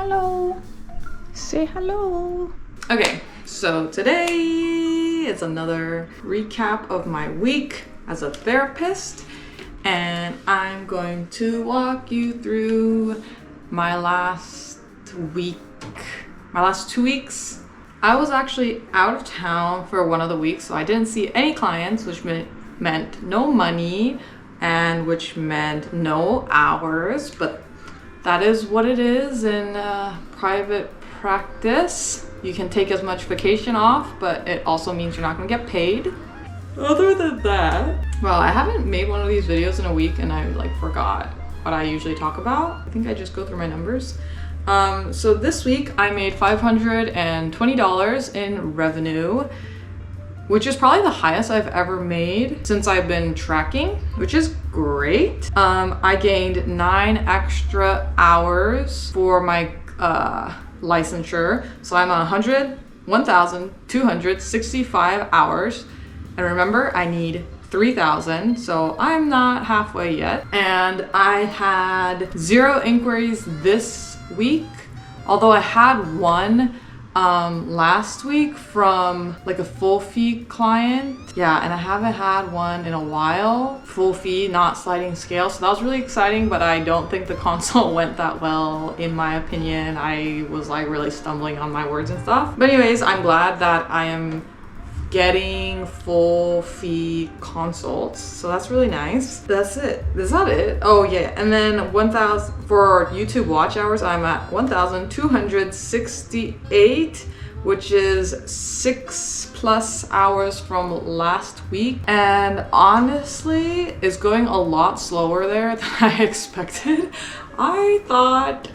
Hello. Say hello. Okay, so today is another recap of my week as a therapist, and I'm going to walk you through my last 2 weeks. I was actually out of town for one of the weeks, so I didn't see any clients, which meant no money and which meant no hours, but that is what it is in private practice. You can take as much vacation off, but it also means you're not gonna get paid. Other than that, well, I haven't made one of these videos in a week and I forgot what I usually talk about. I think I just go through my numbers. So this week I made $520 in revenue, which is probably the highest I've ever made since I've been tracking, which is great. I gained 9 extra hours for my licensure. So I'm 1,265 hours. And remember, I need 3,000, so I'm not halfway yet. And I had 0 inquiries this week, although I had one last week from a full fee client. Yeah, and I haven't had one in a while. Full fee, not sliding scale. So that was really exciting, but I don't think the consult went that well, in my opinion. I was really stumbling on my words and stuff. But anyways, I'm glad that I am getting full fee consults, so that's really nice. That's it. Is that it? Oh yeah, and then 1,000 for YouTube watch hours. I'm at 1,268, which is 6+ hours from last week, and honestly is going a lot slower there than I expected. I thought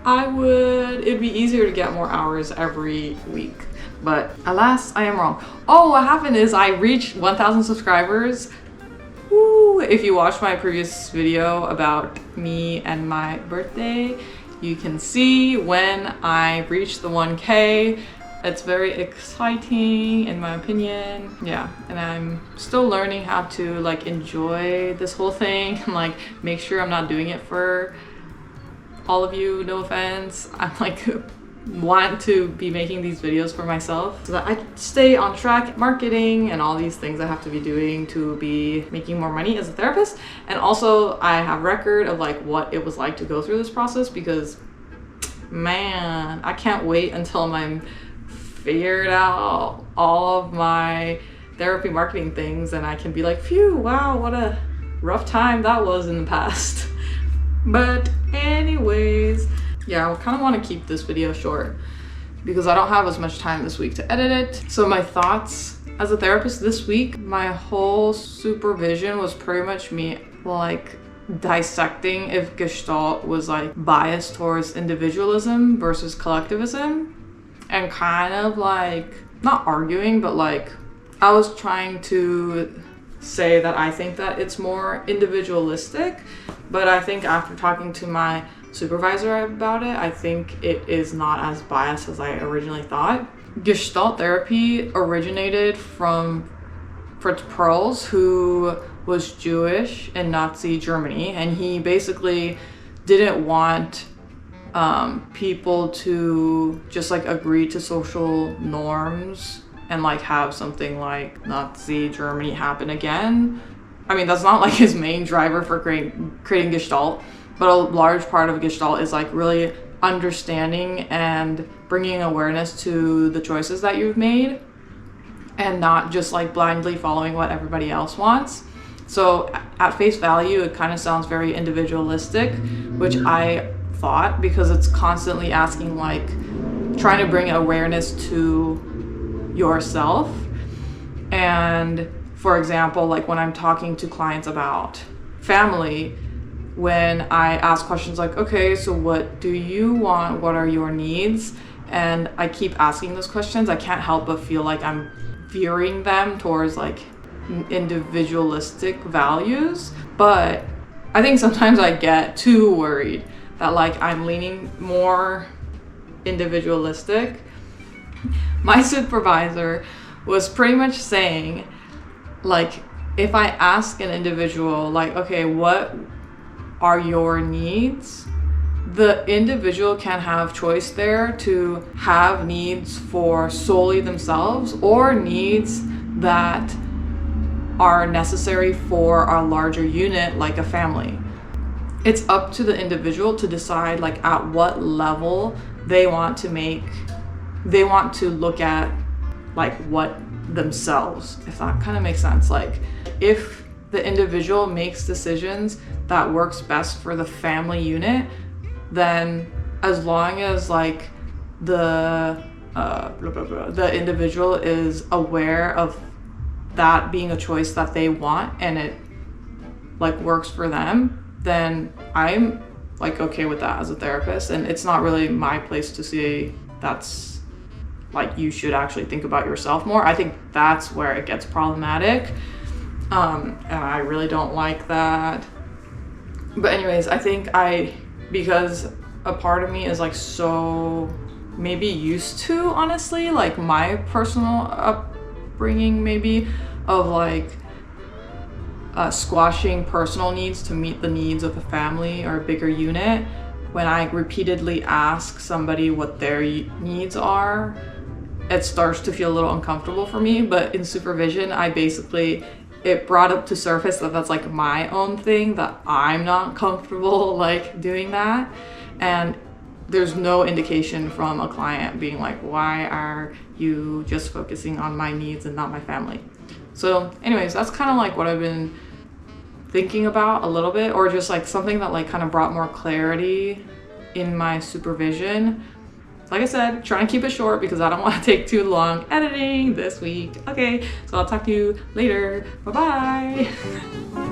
it'd be easier to get more hours every week, but alas, I am wrong. Oh, what happened is I reached 1,000 subscribers. Woo! If you watched my previous video about me and my birthday, you can see when I reached the 1K. It's very exciting in my opinion. Yeah, and I'm still learning how to enjoy this whole thing and make sure I'm not doing it for all of you, no offense. I'm want to be making these videos for myself so that I stay on track, marketing and all these things I have to be doing to be making more money as a therapist. And also I have record of what it was like to go through this process, because man, I can't wait until I'm figured out all of my therapy marketing things and I can be phew, wow, what a rough time that was in the past. But anyways, yeah, I kind of want to keep this video short because I don't have as much time this week to edit it. So my thoughts as a therapist this week, my whole supervision was pretty much me dissecting if Gestalt was biased towards individualism versus collectivism, and kind of not arguing, but I was trying to say that I think that it's more individualistic, but I think after talking to my supervisor about it, I think it is not as biased as I originally thought. Gestalt therapy originated from Fritz Perls, who was Jewish in Nazi Germany, and he basically didn't want people to just agree to social norms and have something like Nazi Germany happen again. I mean, that's not his main driver for creating Gestalt, but a large part of Gestalt is really understanding and bringing awareness to the choices that you've made and not just blindly following what everybody else wants. So at face value, it kind of sounds very individualistic, which I thought, because it's constantly asking trying to bring awareness to yourself. And for example, when I'm talking to clients about family, when I ask questions okay, so what do you want? What are your needs? And I keep asking those questions, I can't help but feel I'm veering them towards individualistic values. But I think sometimes I get too worried that I'm leaning more individualistic. My supervisor was pretty much saying if I ask an individual okay, what are your needs? the individual can have choice there to have needs for solely themselves or needs that are necessary for a larger unit like a family. It's up to the individual to decide like at what level they want to look at like what themselves, if that kind of makes sense. Like if the individual makes decisions that works best for the family unit, then as long as like the individual is aware of that being a choice that they want and it like works for them, then I'm like okay with that as a therapist. And it's not really my place to say that's like you should actually think about yourself more. I think that's where it gets problematic, and I really don't like that. But anyways, I think because a part of me is like so maybe used to, honestly, like my personal upbringing maybe of like squashing personal needs to meet the needs of a family or a bigger unit. When I repeatedly ask somebody what their needs are, it starts to feel a little uncomfortable for me. But in supervision, it brought up to surface that that's like my own thing, that I'm not comfortable like doing that. And there's no indication from a client being like, why are you just focusing on my needs and not my family? So anyways, that's kind of like what I've been thinking about a little bit, or just like something that like kind of brought more clarity in my supervision. Like I said, trying to keep it short because I don't want to take too long editing this week. Okay, so I'll talk to you later. Bye-bye.